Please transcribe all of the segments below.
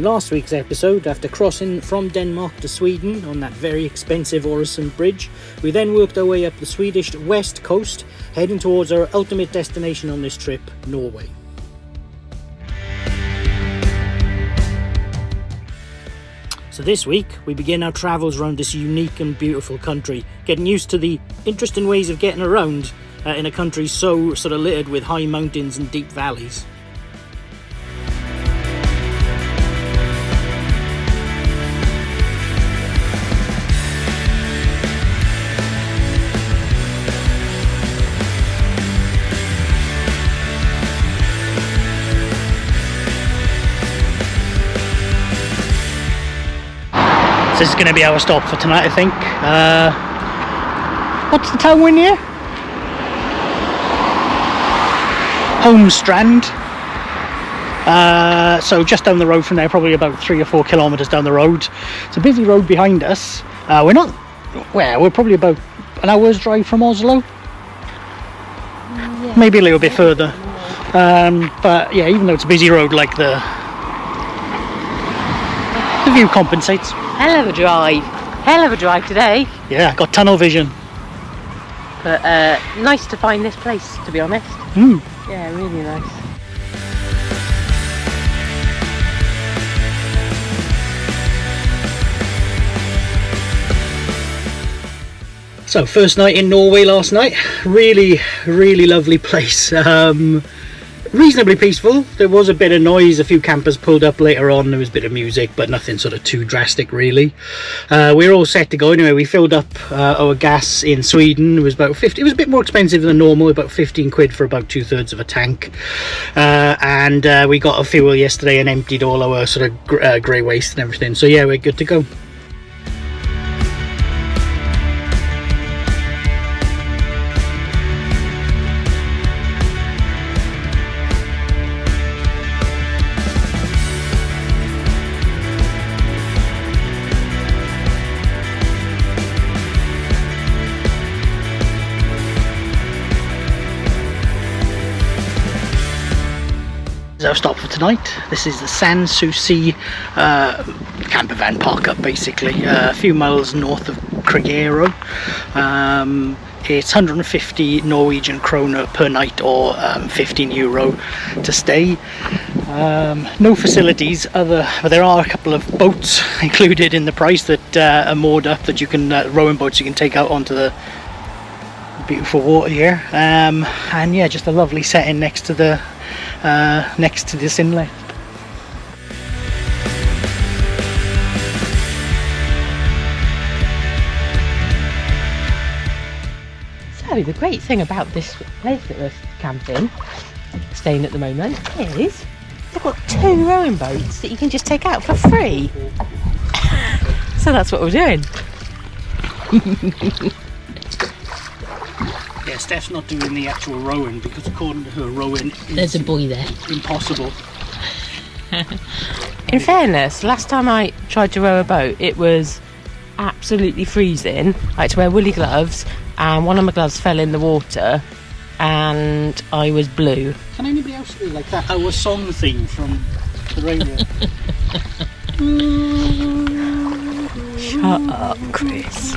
in last week's episode, after crossing from Denmark to Sweden on that very expensive Øresund bridge, we then worked our way up the Swedish west coast, heading towards our ultimate destination on this trip, Norway. So this week, we begin our travels around this unique and beautiful country, getting used to the interesting ways of getting around in a country so sort of littered with high mountains and deep valleys. This is going to be our stop for tonight, I think. What's the town we're near? Holmstrand. So just down the road from there, probably about 3 or 4 kilometres down the road. It's a busy road behind us. We're probably about an hour's drive from Oslo. Yeah. Maybe a little bit further. But yeah, even though it's a busy road, like the view compensates. Hell of a drive today. Yeah, got tunnel vision. But nice to find this place, to be honest. Yeah, really nice. So first night in Norway last night. Really lovely place. Reasonably peaceful. There was a bit of noise, a few campers pulled up later on, there was a bit of music, but nothing sort of too drastic really. We're all set to go anyway. We filled up our gas in Sweden. It was about 50, it was a bit more expensive than normal, about 15 quid for about 2/3 of a tank. And we got a fuel yesterday and emptied all our sort of grey waste and everything, so yeah, we're good to go. Our stop for tonight. This is the Sandsouci campervan park up, basically a few miles north of Kragerø. It's 150 Norwegian kroner per night, or €15 to stay. No facilities but there are a couple of boats included in the price that are moored up, that you can rowing boats you can take out onto the beautiful water here. And yeah, just a lovely setting next to this inlet. So the great thing about this place that we're staying at the moment, is they've got 2 rowing boats that you can just take out for free. So that's what we're doing. Yeah, Steph's not doing the actual rowing because according to her, rowing is there's a buoy there. Impossible. In fairness, last time I tried to row a boat, it was absolutely freezing. I had to wear woolly gloves, and one of my gloves fell in the water and I was blue. Can anybody else do like that? Our song theme from the radio. Shut up, Chris.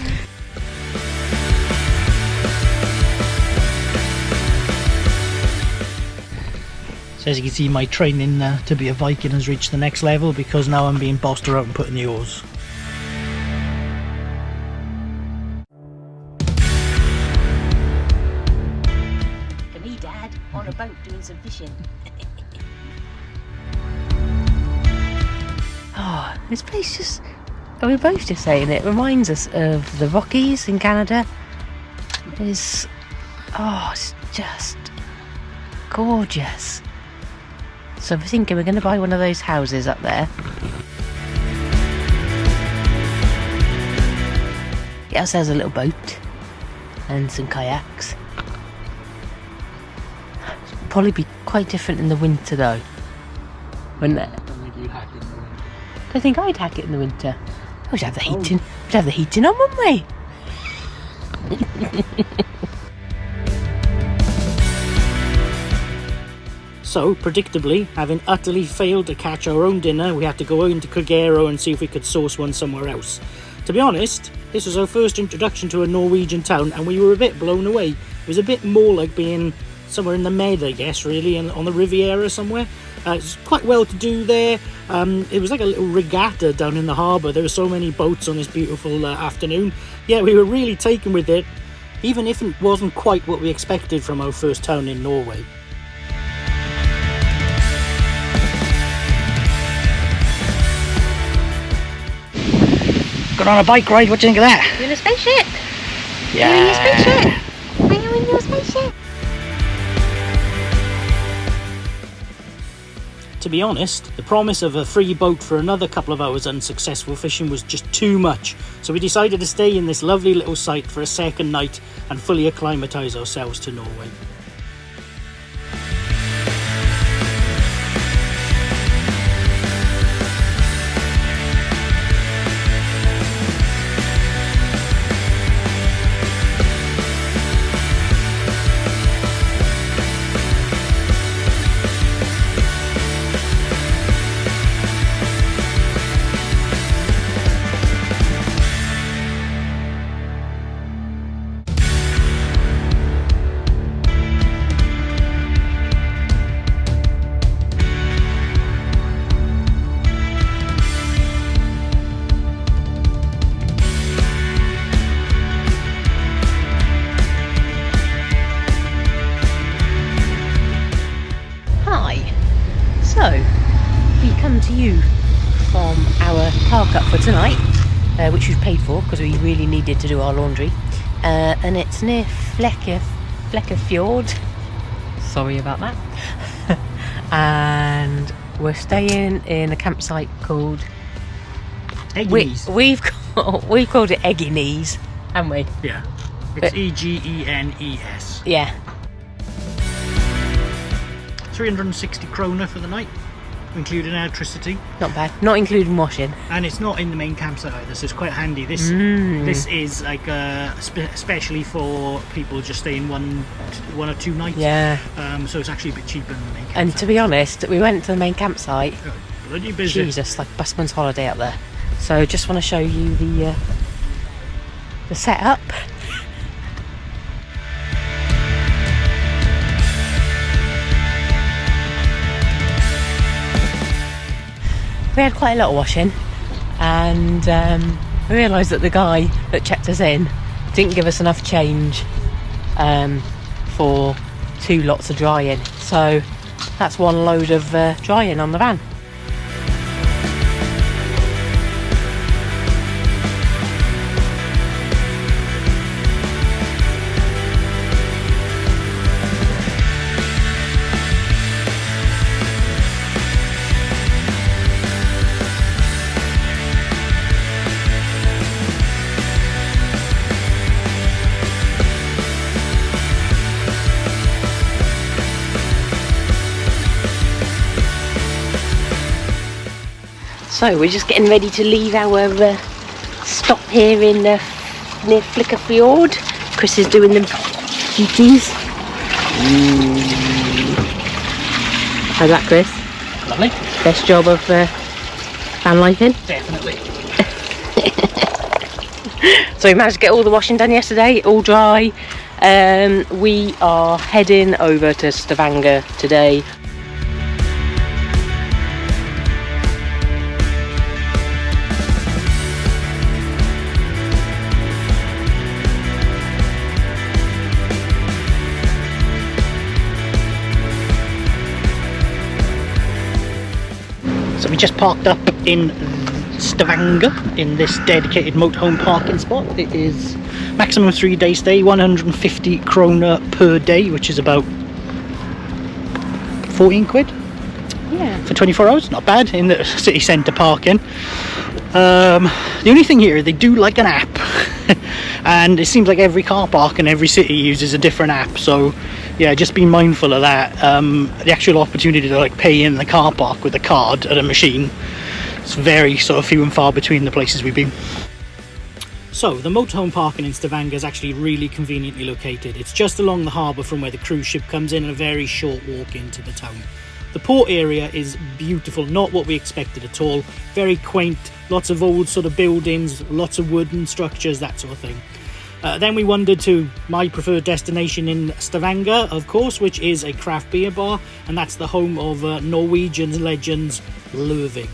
So as you can see, my training to be a Viking has reached the next level, because now I'm being bossed around and put in the oars. To me, Dad, on a boat doing some fishing. Oh, this place just, we were both just saying, it reminds us of the Rockies in Canada. It's just gorgeous. So we're thinking we're going to buy one of those houses up there. Get ourselves a little boat and some kayaks. It'd probably be quite different in the winter though, wouldn't it? I don't think you'd hack it in the winter. I think I'd hack it in the winter. We'd have the heating. We'd have the heating on, wouldn't we? So, predictably, having utterly failed to catch our own dinner, we had to go into Kragerø and see if we could source one somewhere else. To be honest, this was our first introduction to a Norwegian town, and we were a bit blown away. It was a bit more like being somewhere in the Med, I guess, really, on the Riviera somewhere. It's quite well to do there. It was like a little regatta down in the harbour. There were so many boats on this beautiful afternoon. Yeah, we were really taken with it, even if it wasn't quite what we expected from our first town in Norway. Got on a bike ride, what do you think of that? You're in a spaceship. Yeah. You're in your spaceship. Are you in your spaceship? To be honest, the promise of a free boat for another couple of hours unsuccessful fishing was just too much, so we decided to stay in this lovely little site for a second night and fully acclimatise ourselves to Norway. So, we come to you from our park up for tonight, which we've paid for because we really needed to do our laundry, and it's near Fjord. Sorry about that. And we're staying in a campsite called Eggenes. We've called it Eggenes, haven't we? Yeah, it's Egenes. Yeah. 360 kroner for the night, including electricity. Not bad. Not including washing. And it's not in the main campsite either, so it's quite handy. This is like especially for people just staying one or two nights. Yeah. So it's actually a bit cheaper than the main campsite. And to be honest, we went to the main campsite. Oh, bloody busy. Jesus, like busman's holiday up there. So just want to show you the setup. We had quite a lot of washing, and we realised that the guy that checked us in didn't give us enough change for 2 lots of drying. So that's 1 load of drying on the van. So we're just getting ready to leave our stop here in near Fjord. Chris is doing the duties. How's that, Chris? Lovely. Best job of van lifing? Definitely. So we managed to get all the washing done yesterday, all dry. We are heading over to Stavanger today. So we just parked up in Stavanger in this dedicated motorhome parking spot. It is maximum 3-day stay, 150 kroner per day, which is about 14 quid. Yeah. For 24 hours, not bad, in the city centre parking. The only thing here, they do like an app. And it seems like every car park in every city uses a different app, so yeah, just be mindful of that. The actual opportunity to like pay in the car park with a card at a machine, it's very sort of few and far between the places we've been. So the motorhome parking in Stavanger is actually really conveniently located. It's just along the harbour from where the cruise ship comes in, and a very short walk into the town. The port area is beautiful, not what we expected at all. Very quaint, lots of old sort of buildings, lots of wooden structures, that sort of thing. Then we wandered to my preferred destination in Stavanger, of course, which is a craft beer bar, and that's the home of Norwegian legends Løvig.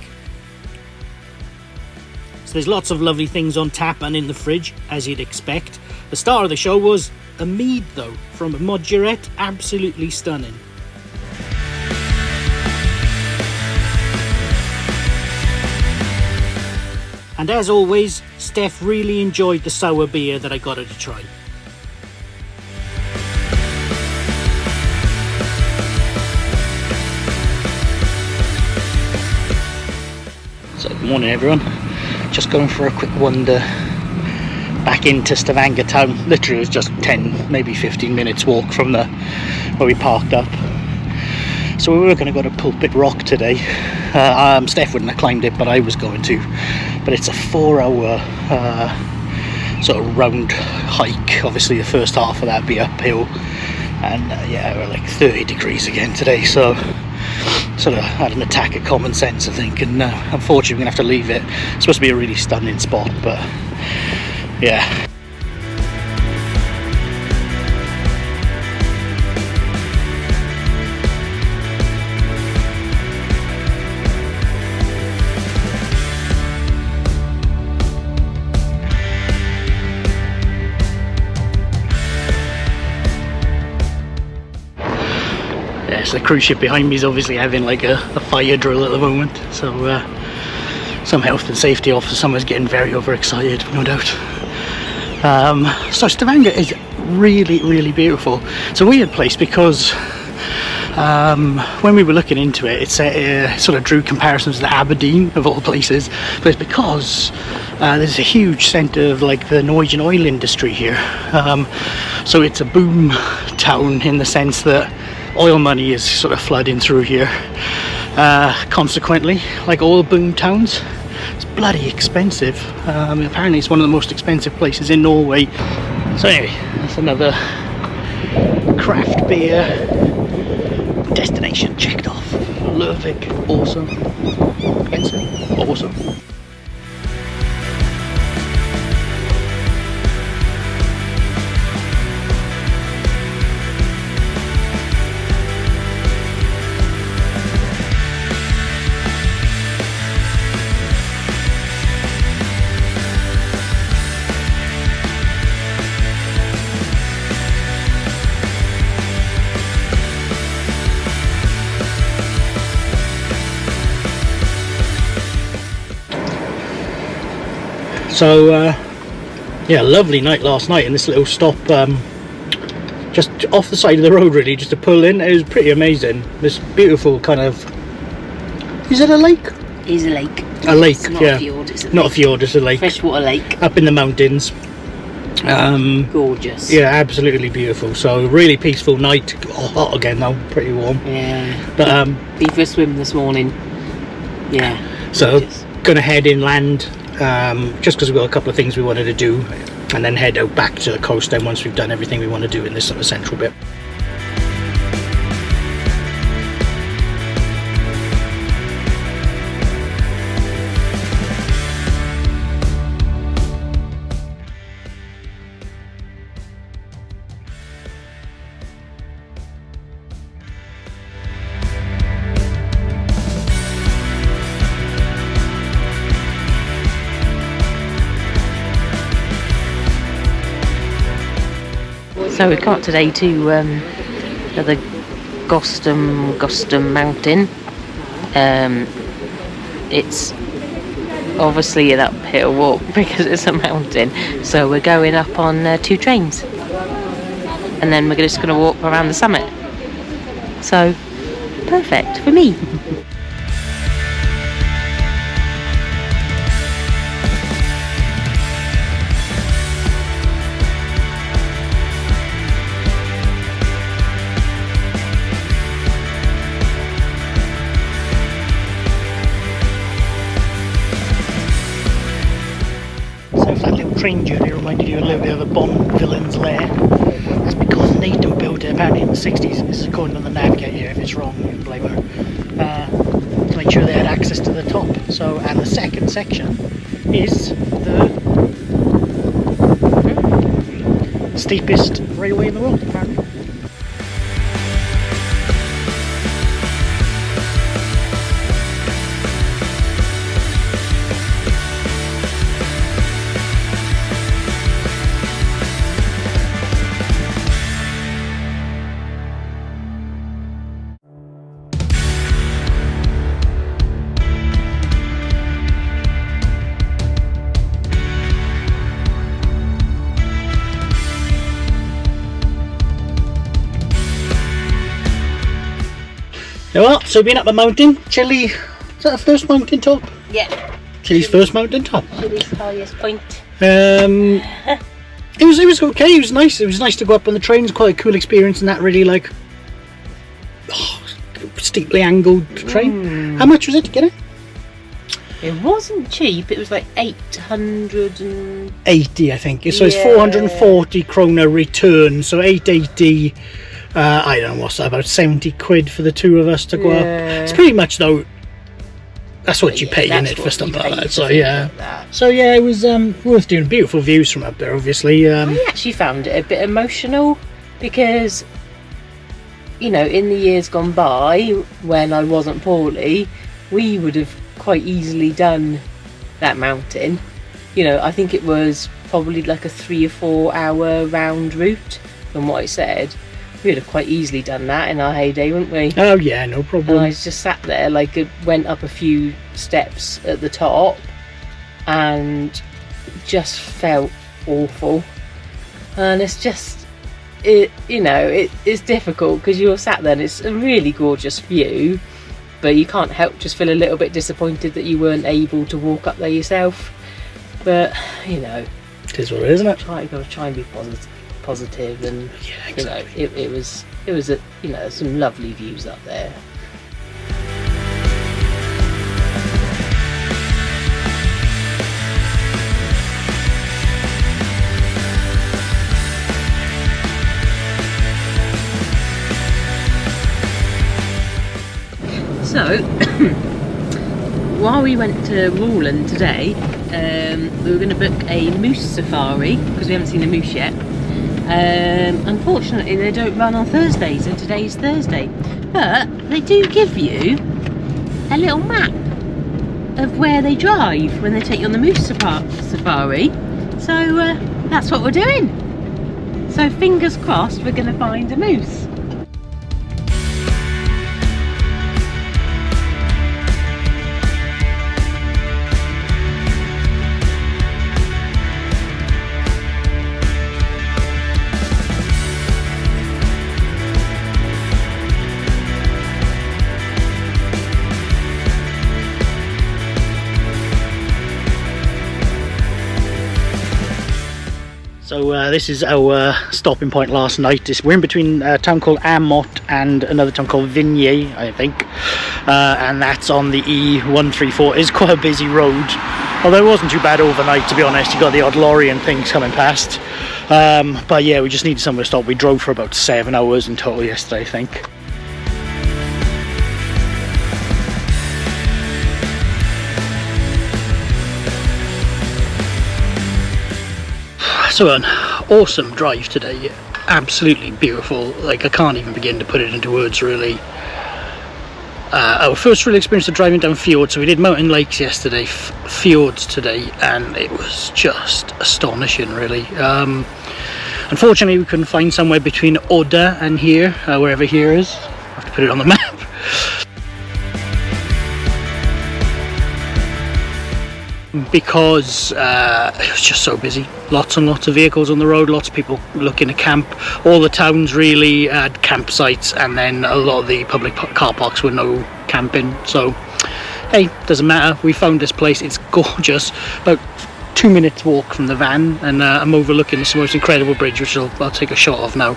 So there's lots of lovely things on tap and in the fridge, as you'd expect. The star of the show was a mead, though, from Modgerette, absolutely stunning. And as always, Steph really enjoyed the sour beer that I got her to try. So, good morning everyone. Just going for a quick wander back into Stavanger town. Literally it was just 10, maybe 15 minutes walk from where we parked up. So we were going to go to Pulpit Rock today. Steph wouldn't have climbed it, but I was going to. But it's a 4-hour sort of round hike. Obviously the first half of that be uphill, and yeah, we're like 30 degrees again today, so sort of had an attack of common sense, I think, and unfortunately we're gonna have to leave it. It's supposed to be a really stunning spot, but yeah. So the cruise ship behind me is obviously having like a fire drill at the moment, so some health and safety officer, someone's getting very overexcited, no doubt. So Stavanger is really, really beautiful. It's a weird place because when we were looking into it, it sort of drew comparisons to Aberdeen, of all places, but it's because there's a huge centre of like the Norwegian oil industry here. So it's a boom town in the sense that oil money is sort of flooding through here. Consequently, like all boom towns, it's bloody expensive. Apparently it's one of the most expensive places in Norway. So anyway, that's another craft beer destination checked off. Løvig, awesome. Expensive, awesome. So yeah, lovely night last night in this little stop just off the side of the road, really, just to pull in. It was pretty amazing. This beautiful kind of, is it a lake? It is a lake. A lake, it's not yeah. A fjord, it's a not lake. A fjord, it's a lake. Freshwater lake. Up in the mountains. Gorgeous. Yeah, absolutely beautiful. So really peaceful night. Hot again though, pretty warm. Yeah. But been for a swim this morning. Yeah. So gorgeous. Gonna head inland. Just because we've got a couple of things we wanted to do, and then head out back to the coast then once we've done everything we want to do in this sort of central bit. So we've come up today to the Gostum mountain. It's obviously an uphill walk because it's a mountain. So we're going up on 2 trains, and then we're just going to walk around the summit. So perfect for me. So if that little train journey reminded you a little bit of a Bond villain's lair, that's because and they don't build it apparently in the 60s. This is according to the navigator here. If it's wrong, you can blame her. To make sure they had access to the top. So, and the second section is the steepest railway in the world, apparently. Well, so we've been up a mountain. Chile, is that the first mountain top? Yeah. Chile's first mountain top. Chile's highest point. It was okay. It was nice. It was nice to go up on the train. It was quite a cool experience, and that really like steeply angled train. How much was it to get it? It wasn't cheap. It was like 880, I think. So it's 440 krona return. So 880. I don't know what's that, about 70 quid for the two of us to go up. It's pretty much though. That's what you pay in it for stuff like that. So yeah. So yeah, it was worth doing. Beautiful views from up there, obviously. I actually found it a bit emotional because, you know, in the years gone by when I wasn't poorly, we would have quite easily done that mountain. You know, I think it was probably like a 3 or 4 hour round route from what I said. We'd have quite easily done that in our heyday, wouldn't we? Oh yeah, no problem. And I just sat there, like, it went up a few steps at the top and just felt awful. And it's just, it's difficult because you're sat there and it's a really gorgeous view, but you can't help just feel a little bit disappointed that you weren't able to walk up there yourself. But, you know, it is what it is, isn't it? Try and be positive, and yeah, exactly. it was some lovely views up there. So while we went to Roland today, we were going to book a moose safari because we haven't seen a moose yet. Unfortunately they don't run on Thursdays, and today's Thursday, but they do give you a little map of where they drive when they take you on the moose safari. So that's what we're doing. So fingers crossed we're going to find a moose. So this is our stopping point last night. We're in between a town called Amot and another town called Vigny, I think. And that's on the E134. It's quite a busy road. Although it wasn't too bad overnight, to be honest. You got the odd lorry and things coming past. But yeah, we just needed somewhere to stop. We drove for about 7 hours in total yesterday, I think. So an awesome drive today, absolutely beautiful. Like, I can't even begin to put it into words, really. Our first real experience of driving down Fjord. So we did Mountain Lakes yesterday, Fjords today, and it was just astonishing, really. Unfortunately, we couldn't find somewhere between Odda and here, wherever here is. I have to put it on the map. Because it was just so busy. Lots and lots of vehicles on the road, lots of people looking to camp. All the towns really had campsites, and then a lot of the public car parks were no camping. So hey, doesn't matter. We found this place. It's gorgeous. About 2 minutes walk from the van, and I'm overlooking this most incredible bridge, which I'll take a shot of now.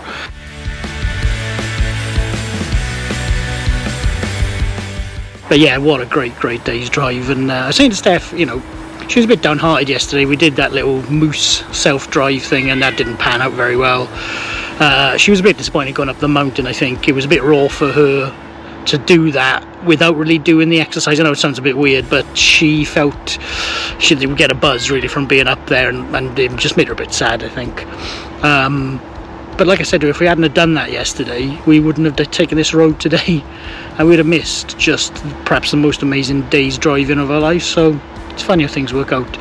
But yeah, what a great day's drive. And I was saying to Steph, you know, she was a bit downhearted yesterday. We did that little moose self-drive thing, and that didn't pan out very well. She was a bit disappointed going up the mountain. I think it was a bit raw for her to do that without really doing the exercise. I know it sounds a bit weird, but she felt she would get a buzz really from being up there, and it just made her a bit sad, I think. But like I said, if we hadn't have done that yesterday, we wouldn't have taken this road today, and we'd have missed just perhaps the most amazing day's driving of our lives. So it's funny how things work out.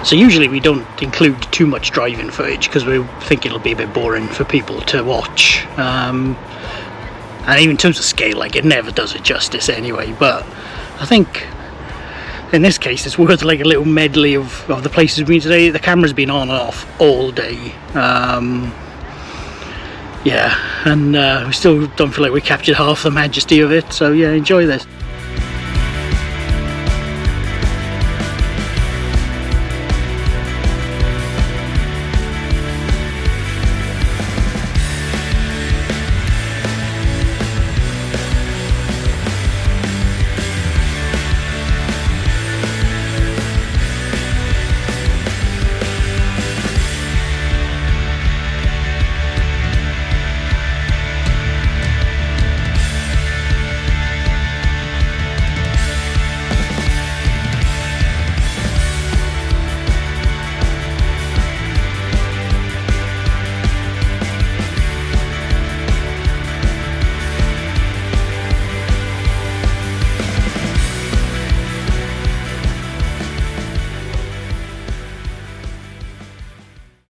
So usually we don't include too much driving footage because we think it'll be a bit boring for people to watch. And even in terms of scale, like, it never does it justice anyway. But I think in this case it's worth like a little medley of the places we've been today. The camera's been on and off all day. Yeah, and we still don't feel like we captured half the majesty of it. So yeah, enjoy this.